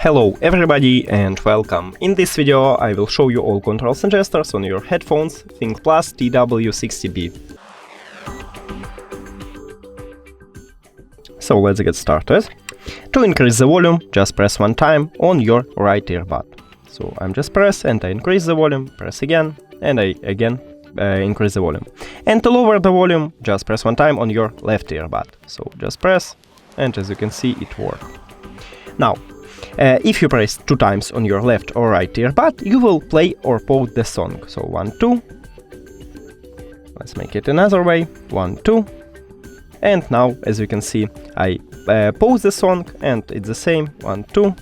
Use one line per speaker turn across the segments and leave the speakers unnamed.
Hello everybody and welcome. In this video I will show you all controls and gestures on your headphones ThinkPlus TW60B. So let's get started. To increase the volume, just press one time on your right earbud. So I'm just press and I increase the volume, press again, and I again increase the volume. And to lower the volume, just press one time on your left earbud. So just press, and as you can see, it works. Now, if you press two times on your left or right earbud, you will play or pause the song. So 1, 2. Let's make it another way. 1, 2. And now, as you can see, I pause the song and it's the same. 1, 2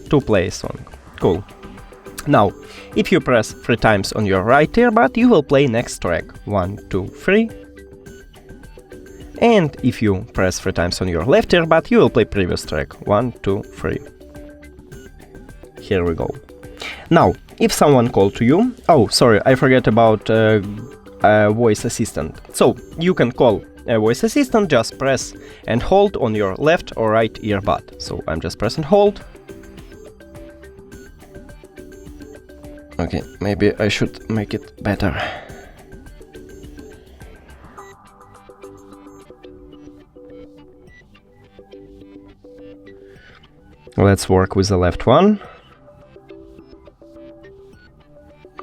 to play a song. Cool. Now, if you press 3 times on your right earbud, you will play next track. 1, 2, 3. And if you press 3 times on your left earbud, you will play previous track. 1, 2, 3. Here we go. Now, if someone called to you... Oh, sorry, I forget about voice assistant. So, you can call a voice assistant, just press and hold on your left or right earbud. So, I'm just press and hold. Okay, maybe I should make it better. Let's work with the left one.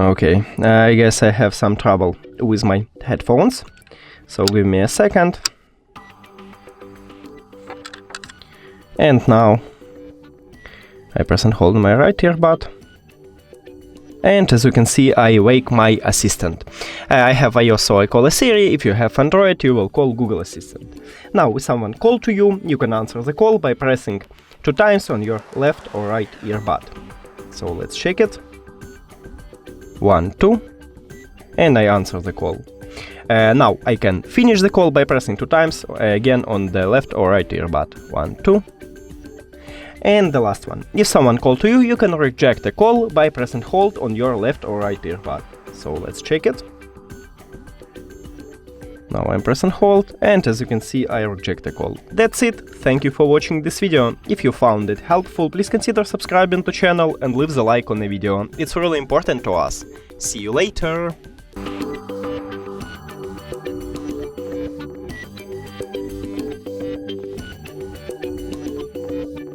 Okay, I guess I have some trouble with my headphones, so give me a second. And now I press and hold my right earbud. And as you can see, I wake my assistant. I have iOS, so I call a Siri. If you have Android, you will call Google Assistant. Now, if someone calls to you, you can answer the call by pressing 2 times on your left or right earbud. So let's check it. 1, 2, and I answer the call. Now I can finish the call by pressing 2 times again on the left or right earbud. 1, 2. And the last one. If someone calls to you, you can reject the call by pressing hold on your left or right earbud. So let's check it. Now I'm pressing hold, and as you can see, I reject the call. That's it. Thank you for watching this video. If you found it helpful, please consider subscribing to the channel and leave the like on the video. It's really important to us. See you later!